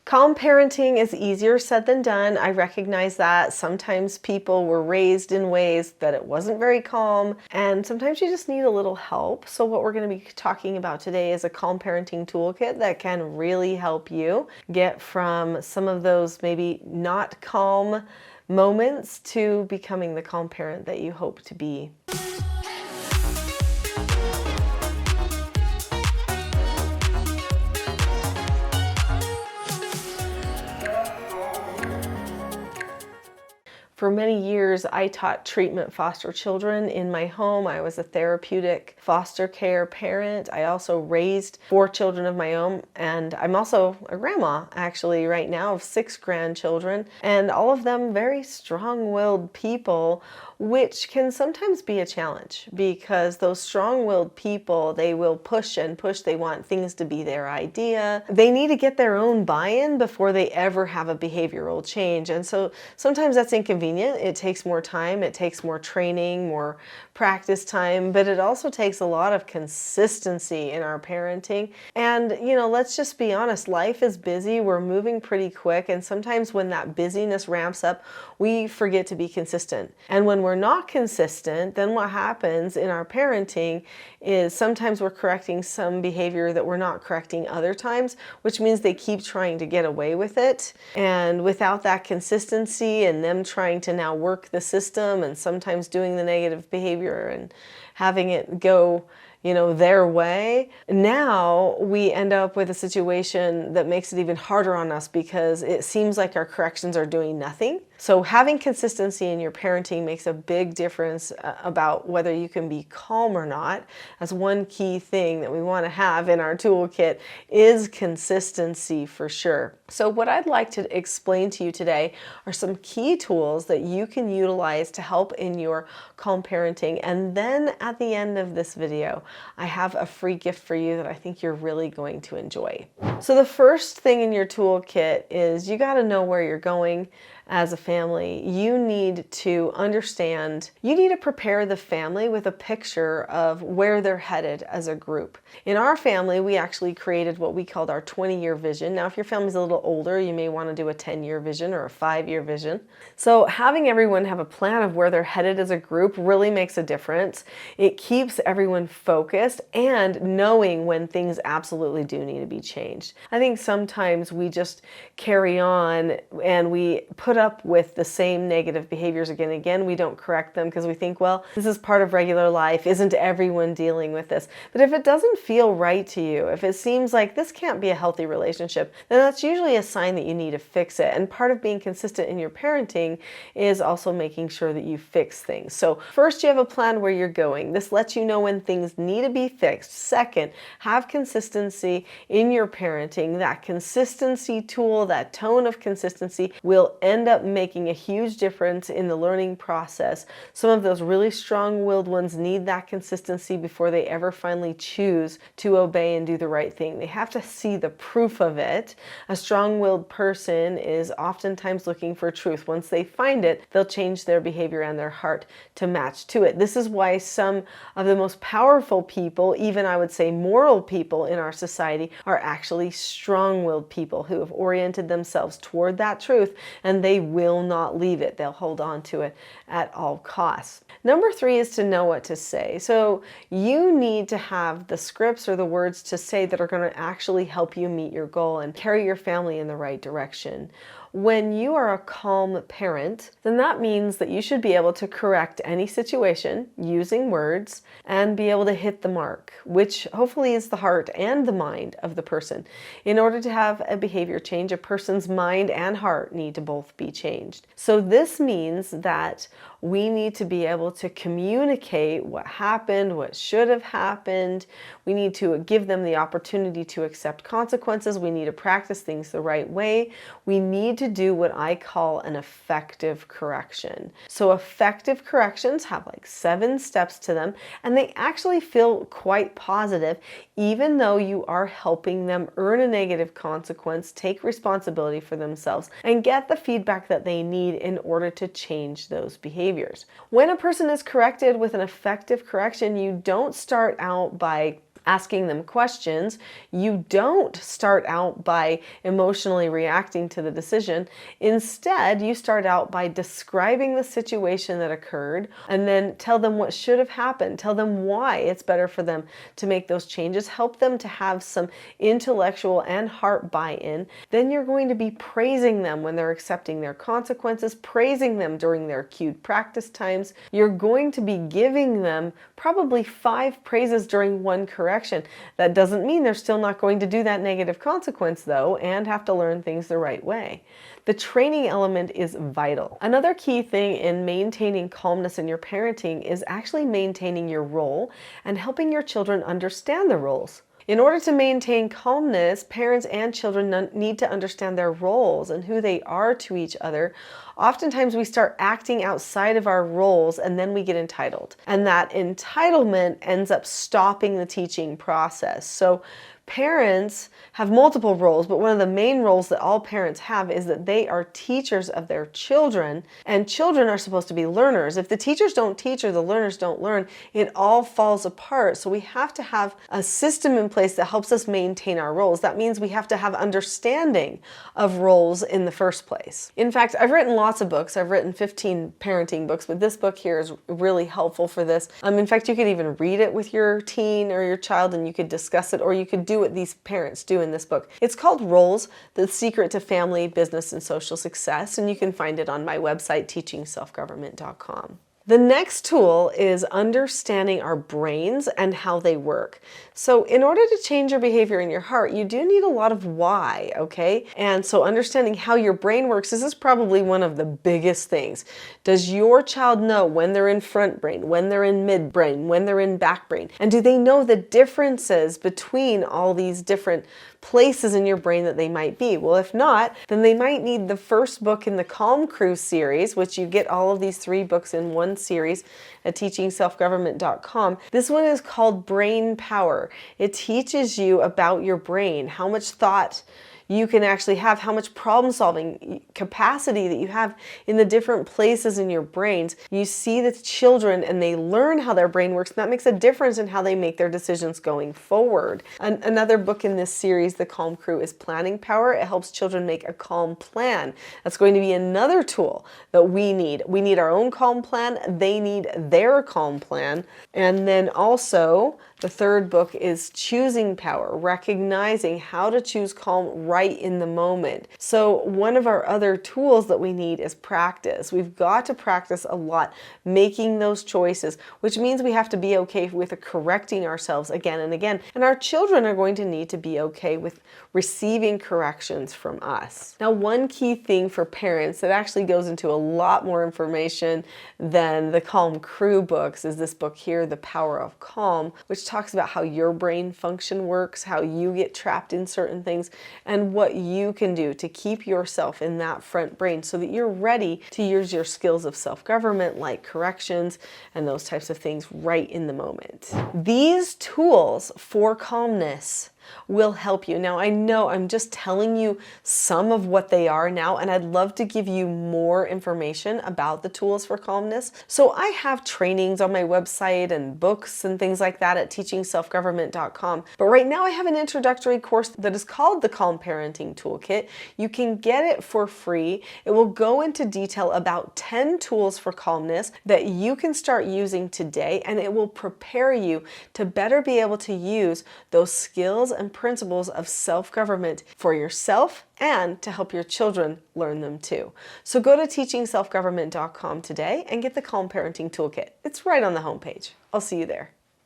Calm parenting is easier said than done. I recognize that. Sometimes people were raised in ways that it wasn't very calm, and sometimes you just need a little help. So what we're going to be talking about today is a calm parenting toolkit that can really help you get from some of those maybe not calm moments to becoming the calm parent that you hope to be. For many years, I taught treatment foster children in my home. I was a therapeutic foster care parent. I also raised 4 children of my own, and I'm also a grandma, actually, right now, of 6 grandchildren, and all of them very strong-willed people, which can sometimes be a challenge because those strong-willed people, they will push and push. They want things to be their idea. They need to get their own buy-in before they ever have a behavioral change, and so sometimes that's inconvenient. It takes more time, it takes more training, more practice time, but it also takes a lot of consistency in our parenting. And, let's just be honest, life is busy, we're moving pretty quick, and sometimes when that busyness ramps up, we forget to be consistent. And when we're not consistent, then what happens in our parenting is sometimes we're correcting some behavior that we're not correcting other times, which means they keep trying to get away with it. And without that consistency and them trying to now work the system and sometimes doing the negative behavior and having it go their way, now we end up with a situation that makes it even harder on us because it seems like our corrections are doing nothing. So having consistency in your parenting makes a big difference about whether you can be calm or not. As one key thing that we want to have in our toolkit is consistency for sure. So what I'd like to explain to you today are some key tools that you can utilize to help in your calm parenting. And then at the end of this video, I have a free gift for you that I think you're really going to enjoy. So the first thing in your toolkit is you got to know where you're going. As a family, you need to understand, you need to prepare the family with a picture of where they're headed as a group. In our family, we actually created what we called our 20-year vision. Now, if your family's a little older, you may want to do a 10-year vision or a 5-year vision. So having everyone have a plan of where they're headed as a group really makes a difference. It keeps everyone focused and knowing when things absolutely do need to be changed. I think sometimes we just carry on and we put up with the same negative behaviors again and again. We don't correct them because we think, well, this is part of regular life. Isn't everyone dealing with this? But if it doesn't feel right to you, if it seems like this can't be a healthy relationship, then that's usually a sign that you need to fix it. And part of being consistent in your parenting is also making sure that you fix things. So first, you have a plan where you're going. This lets you know when things need to be fixed. Second, have consistency in your parenting. That consistency tool, that tone of consistency will end up making a huge difference in the learning process. Some of those really strong-willed ones need that consistency before they ever finally choose to obey and do the right thing. They have to see the proof of it. A strong-willed person is oftentimes looking for truth. Once they find it, they'll change their behavior and their heart to match to it. This is why some of the most powerful people, even I would say moral people in our society, are actually strong-willed people who have oriented themselves toward that truth, and they will not leave it. They'll hold on to it at all costs. Number 3 is to know what to say. So you need to have the scripts or the words to say that are going to actually help you meet your goal and carry your family in the right direction. When you are a calm parent, then that means that you should be able to correct any situation using words and be able to hit the mark, which hopefully is the heart and the mind of the person. In order to have a behavior change, a person's mind and heart need to both be changed. So this means that we need to be able to communicate what happened, what should have happened. We need to give them the opportunity to accept consequences. We need to practice things the right way. We need to do what I call an effective correction. So effective corrections have like 7 steps to them, and they actually feel quite positive, even though you are helping them earn a negative consequence, take responsibility for themselves, and get the feedback that they need in order to change those behaviors. When a person is corrected with an effective correction, you don't start out by asking them questions, you don't start out by emotionally reacting to the decision. Instead, you start out by describing the situation that occurred and then tell them what should have happened. Tell them why it's better for them to make those changes. Help them to have some intellectual and heart buy-in. Then you're going to be praising them when they're accepting their consequences, praising them during their cued practice times. You're going to be giving them probably 5 praises during one correction. That doesn't mean they're still not going to do that negative consequence though, and have to learn things the right way. The training element is vital. Another key thing in maintaining calmness in your parenting is actually maintaining your role and helping your children understand the roles. In order to maintain calmness, parents and children need to understand their roles and who they are to each other. Oftentimes we start acting outside of our roles and then we get entitled. And that entitlement ends up stopping the teaching process. So parents have multiple roles, but one of the main roles that all parents have is that they are teachers of their children, and children are supposed to be learners. If the teachers don't teach or the learners don't learn, it all falls apart. So we have to have a system in place that helps us maintain our roles. That means we have to have understanding of roles in the first place. In fact, I've written lots of books. I've written 15 parenting books, but this book here is really helpful for this. In fact, you could even read it with your teen or your child and you could discuss it, or you could do what these parents do in this book. It's called Roles, The Secret to Family, Business, and Social Success, and you can find it on my website, teachingselfgovernment.com. The next tool is understanding our brains and how they work. So in order to change your behavior in your heart, you do need a lot of why, okay? And so understanding how your brain works, this is probably one of the biggest things. Does your child know when they're in front brain, when they're in mid brain, when they're in back brain? And do they know the differences between all these different places in your brain that they might be? Well, if not, then they might need the first book in the Calm Crew series, which you get all of these 3 books in one series at teachingselfgovernment.com. This one is called Brain Power. It teaches you about your brain, how much thought you can actually have, how much problem-solving capacity that you have in the different places in your brains. You see the children and they learn how their brain works, and that makes a difference in how they make their decisions going forward. Another book in this series, The Calm Crew, is Planning Power. It helps children make a calm plan. That's going to be another tool that we need. We need our own calm plan. They need their calm plan. And then also, the third book is Choosing Power, recognizing how to choose calm right in the moment. So one of our other tools that we need is practice. We've got to practice a lot making those choices, which means we have to be okay with correcting ourselves again and again. And our children are going to need to be okay with receiving corrections from us. Now, one key thing for parents that actually goes into a lot more information than the Calm Crew books is this book here, The Power of Calm, which talks about how your brain function works, how you get trapped in certain things, and what you can do to keep yourself in that front brain so that you're ready to use your skills of self-government, like corrections and those types of things, right in the moment. These tools for calmness will help you. Now, I know I'm just telling you some of what they are now, and I'd love to give you more information about the tools for calmness. So I have trainings on my website and books and things like that at teachingselfgovernment.com. But right now I have an introductory course that is called the Calm Parenting Toolkit. You can get it for free. It will go into detail about 10 tools for calmness that you can start using today, and it will prepare you to better be able to use those skills and principles of self-government for yourself and to help your children learn them too. So go to teachingselfgovernment.com today and get the Calm Parenting Toolkit. It's right on the homepage. I'll see you there.